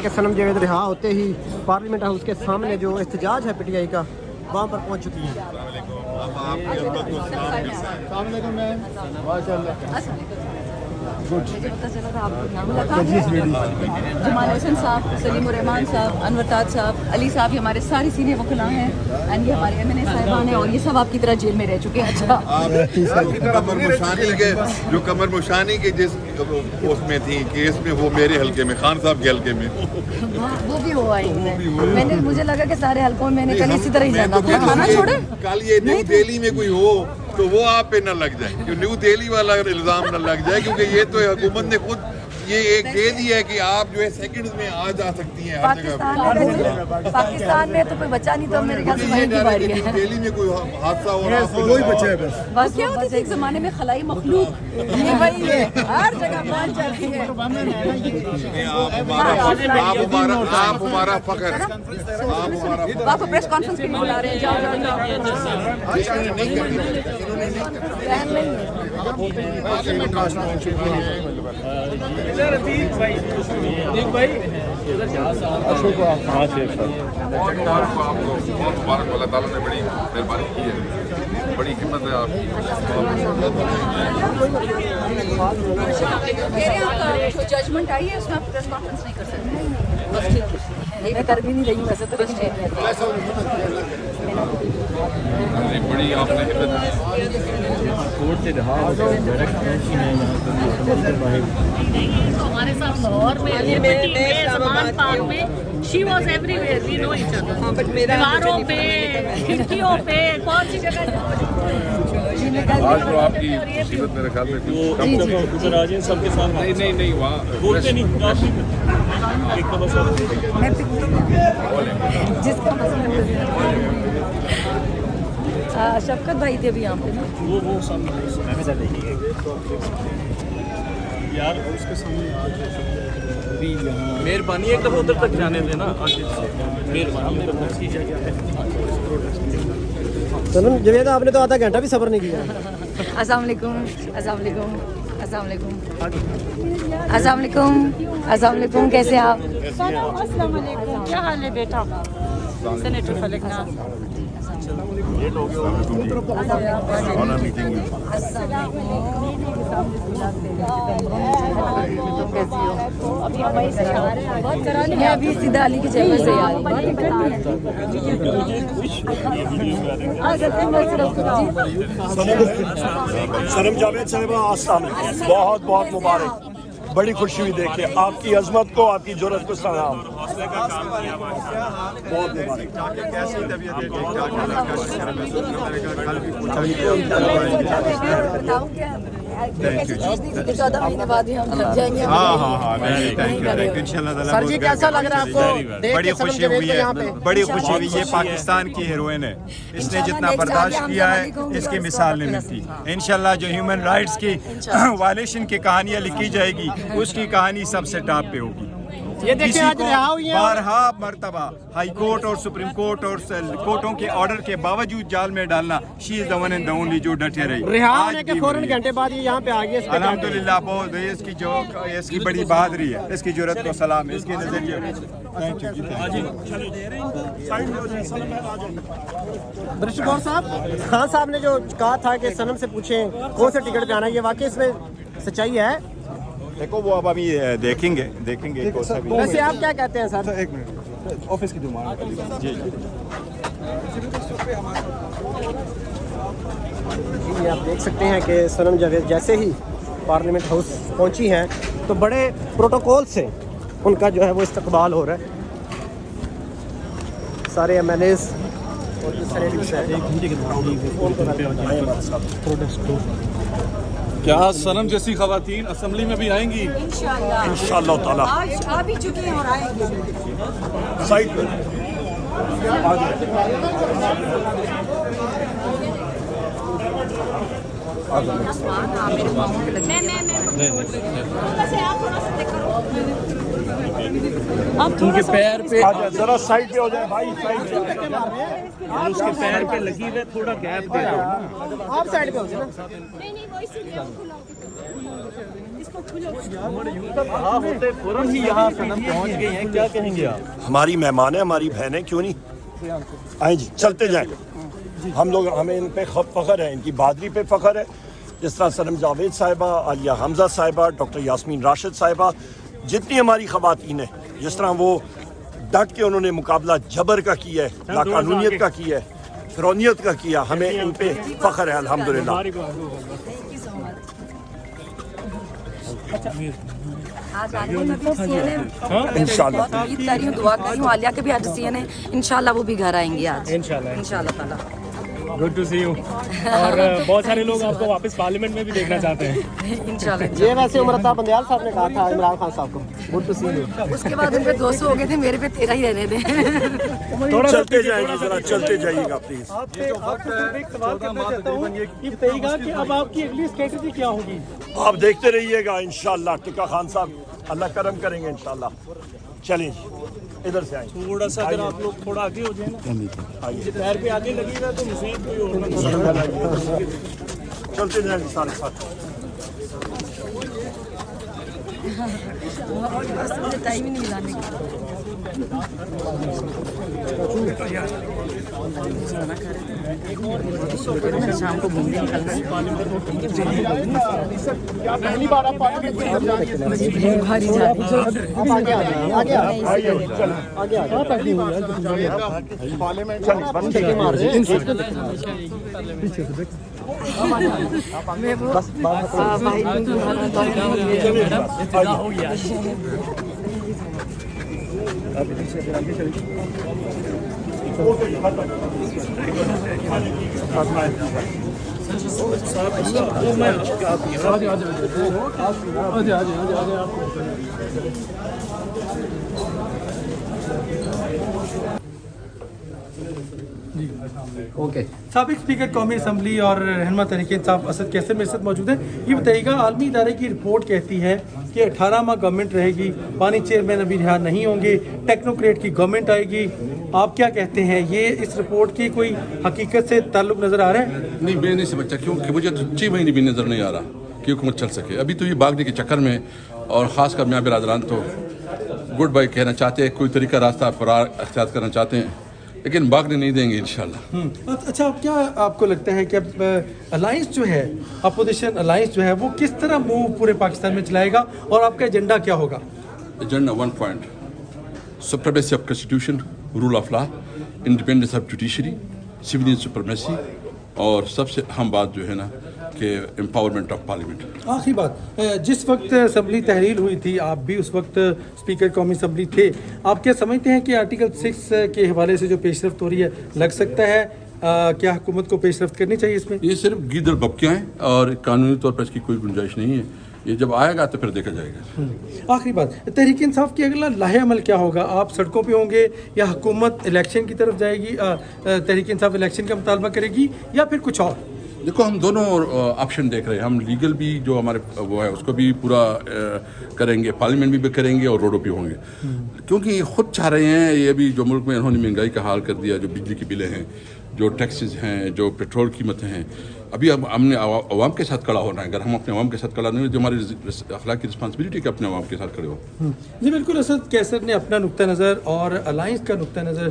कि सनम जावेद रिहा होते ही पार्लियामेंट हाउस के सामने जो एहतजाज है पीटीआई का वहाँ पर पहुँच चुकी हैं। जमाल हुसैन साहब, सलीम रहमान साहब, अनवर ताज साहब, अली साहब, हमारे सारे सीनियर वकला हैं एंड ये हमारे MNA साहिबान हैं और ये सब आपकी तरह जेल में रह चुके हैं। अच्छा कमर मुशानी के जो कमर मुशानी के जिस उसमें थी केस में वो मेरे हल्के में खान साहब के हल्के में वो भी हुआ है। मैंने मुझे लगा कि सारे हलकों में मैंने कल इसी तरह ही जाना था। खाना छोड़े कल ये न्यू दिल्ली में कोई हो तो वो आप पे न लग जाए, जो न्यू दिल्ली वाला इल्जाम न लग जाए, क्योंकि ये तो हुकूमत ने खुद ये एक दे दी है कि आप जो है सेकंड्स में आ जा सकती हैं हर जगह। पाकिस्तान में तो कोई बचा नहीं, तो मेरे ख्याल से वही की बारी है। दिल्ली में कोई हादसा हो रहा है वही बचे है बस क्या होता था एक जमाने में खलाई मखलूक, ये वही है हर जगह पहुंच जाती है। आप हमारा फख्र, आपको प्रेस कॉन्फ्रेंस के लिए बुला रहे हैं, जाओ जाओ बड़ी मेहरबानी की है, बड़ी हिम्मत है आपकी। जो जजमेंट आई है उसमें आप प्रेस कॉन्फ्रेंस नहीं कर सकते। बस ठीक है, मैं कर भी नहीं रही हूँ वैसे तो। बड़ी आपने कोर्ट से रहा हमारे साथ लाहौर में she was everywhere, we know each other. दीवारों पे, खिड़कियों पे, कौन सी जगह आज तो आपकी मुसीबत मेरे ख्याल में उधर आ जाए सबके सामने। नहीं वहाँ बोलते नहीं एक दफा सब जिसका शफकत भाई थे अभी यहाँ पे ना, वो सामने यार उसके सामने मेहरबानी एक दफा उधर तक जाने देना। मेहरबानी सनम जावेद आपने तो आधा घंटा भी सब्र नहीं किया। अस्सलाम वालेकुम, अस्सलाम वालेकुम, अस्सलाम वालेकुम, अस्सलाम वालेकुम, अस्सलाम वालेकुम, कैसे आप? अस्सलाम वालेकुम, क्या हाल है बेटा? सेनेटर फलकना मैं अभी सीधा अली की जगह से आ रही सनम जावेद साहब अस्सलाम वालेकुम, बहुत बहुत मुबारक, बड़ी खुशी हुई देख के आपकी अजमत को, आपकी जुर्रत को सलाम, बहुत मुबारक। सर जी कैसा लग रहा है आपको? बड़ी खुशी हुई है, बड़ी खुशी हुई। ये पाकिस्तान की हीरोइन है, इसने जितना बर्दाश्त किया है इसकी मिसाल नहीं मिलती। इंशाल्लाह जो ह्यूमन राइट्स की वायलेशन की कहानियाँ लिखी जाएगी उसकी कहानी सबसे टॉप पे होगी। ये देखिए आज रिहा हुई है। बारहा मर्तबा हाई कोर्ट और सुप्रीम कोर्ट और कोर्टों के ऑर्डर के बावजूद जाल में डालना, she is the one and the only जो डटे रही। रिहा होने के फौरन घंटे बाद ये यहाँ पे आ गई। अल्हम्दुलिल्लाह बहुत इसकी जो इसकी बड़ी बहादुरी है, इसकी जुर्रत को सलाम है, इसके नजरिए। दृष्टिकोण साहब, खान साहब ने जो कहा था कि सनम से पूछें कौन से टिकट पे आना, ये वाकई इसमें सच्चाई है? देखो वो अब अभी देखेंगे वैसे आप क्या कहते हैं सर? एक मिनट ऑफिस की डिमांड जी जी आप देख सकते हैं कि सनम जावेद जैसे ही पार्लियामेंट हाउस पहुंची हैं तो बड़े प्रोटोकॉल से उनका जो है वो इस्तकबाल हो रहा है। सारे MNAs और जो सेनेटर्स हैं क्या सनम जैसी खवातीन असेंबली में भी आएंगी? इंशाअल्लाह ताला आज आ भी चुकी हैं और आएंगे। साइड पे उनके पैर पे आ जाए, जरा साइड पे हो जाए भाई, साइड पे। उसके पैर पे लगी हुई थोड़ा गैप दे दो। आप साइड पे हो जाए ना। नहीं वो इसीलिए हमारी मेहमान है, हमारी बहन है, क्यों नहीं आए जी, चलते जाएं। हम लोग, हमें इन पे फ़ख्र है, इनकी बहादुरी पे फ़ख्र है। जिस तरह सनम जावेद साहिबा, आलिया हमजा साहिबा, डॉक्टर यास्मीन राशिद साहिबा, जितनी हमारी ख़वातीन हैं, जिस तरह वो डट के उन्होंने मुकाबला जबर का किया है, नाकानूनियत का किया है, फिरौनियत का किया, हमें इन पे फ़ख्र है अल्हम्दुलिल्लाह। आज आलिया में भी सीएन है, इंशाल्लाह उम्मीद कर रही हूँ, दुआ कर रही हूँ आलिया के भी आज सीएन है, इंशाल्लाह वो भी घर आएंगे आज, इंशाल्लाह ताला। Good to see you. और बहुत सारे लोग आपको वापस पार्लियामेंट में भी देखना चाहते हैं। इंशाल्लाह। ये वैसे उमरता बंदयाल साहब ने कहा था इमरान खान साहब को, गुड टू सी यू। उसके बाद उनके 200 हो गए थे, मेरे पे 13 ही रहने दे। चलते जाएंगे, जरा चलते जाइएगा प्लीज। आपसे एक सवाल करना चाहता हूँ, ये बताइएगा कि अब आपकी अगली स्ट्रेटजी क्या होगी? आप देखते रहिएगा इंशाल्लाह। टिक्का खान साहब अल्लाह करम करेंगे इंशाल्लाह। चलिए इधर से आए, थोड़ा सा अगर आप लोग थोड़ा आगे हो जाए ना, पैर पे आगे लगेगा तो मुसीबत कोई और ना। चलते जाएंगे सारे साथ। मुझे टाइम ही नहीं मिलाने का। शाम को घूमने निकलना है। पहली बार आप पार्लियामेंट में भारी जा रही है। मैं वो भाई हो गया। ओके। साबिक स्पीकर कौमी असम्बली और रहनुमा तहरीक इंसाफ असद कैसर मेरे साथ मौजूद है। ये बताइएगा, आलमी इदारे की रिपोर्ट कहती है कि 18 माह गवर्नमेंट रहेगी, पानी चेयरमैन अभी रिहा नहीं होंगे, टेक्नोक्रेट की गवर्नमेंट आएगी। आप क्या कहते हैं, ये इस रिपोर्ट की कोई हकीकत से ताल्लुक नज़र आ रहा है? नहीं, मैं नहीं समझता, क्योंकि मुझे तो 6 महीने भी नज़र नहीं आ रहा कि हुकूमत चल सके। अभी तो ये भागने के चक्कर में, और ख़ासकर मैं बिरादरान तो गुड बाय कहना चाहते हैं, कोई तरीका रास्ता फरार अख्तियार करना चाहते हैं, लेकिन भागने नहीं देंगे इंशाल्लाह। अच्छा, अब क्या आपको लगता है कि अब अलायंस जो है, अपोजिशन अलायंस जो है, वो किस तरह मूव पूरे पाकिस्तान में चलाएगा और आपका एजेंडा क्या होगा? Agenda 1 point, supremacy of constitution, rule of law, independence of judiciary, civilian supremacy, और सबसे अहम बात जो है ना कि एम्पावरमेंट ऑफ पार्लियामेंट। आखिरी बात, जिस वक्त असम्बली तहरील हुई थी, आप भी उस वक्त स्पीकर कौमी असम्बली थे, आप क्या समझते हैं कि आर्टिकल 6 के हवाले से जो पेशरफ्त हो रही है, लग सकता है क्या हुकूमत को पेशरफ्त करनी चाहिए इसमें? ये सिर्फ गीदड़ बपकियाँ हैं और कानूनी तौर पर इसकी कोई गुंजाइश नहीं है। ये जब आएगा तो फिर देखा जाएगा। आखिरी बात, तहरीक इंसाफ की अगला लाहे अमल क्या होगा? आप सड़कों पे होंगे या हुकूमत इलेक्शन की तरफ जाएगी, तहरीक इंसाफ इलेक्शन का मुतालबा करेगी, या फिर कुछ और? देखो, हम दोनों ऑप्शन देख रहे हैं। हम लीगल भी जो हमारे वो है उसको भी पूरा करेंगे, पार्लियामेंट भी करेंगे और रोडों पे होंगे, क्योंकि ये खुद चाह रहे हैं। ये अभी जो मुल्क में इन्होंने महंगाई का हाल कर दिया, जो बिजली की बिलें हैं, जो टैक्सेस हैं, जो पेट्रोल कीमतें हैं, अभी हमने अवाम के साथ खड़ा होना है। अगर हम अपने अवाम के साथ खड़ा नहीं, जो हमारी अखलाकी रिस्पॉन्सिबिलिटी है कि अपने अवाम के साथ खड़े हो। जी बिल्कुल, असद कैसर ने अपना नुक्ता नज़र और अलायंस का नुक्ता नज़र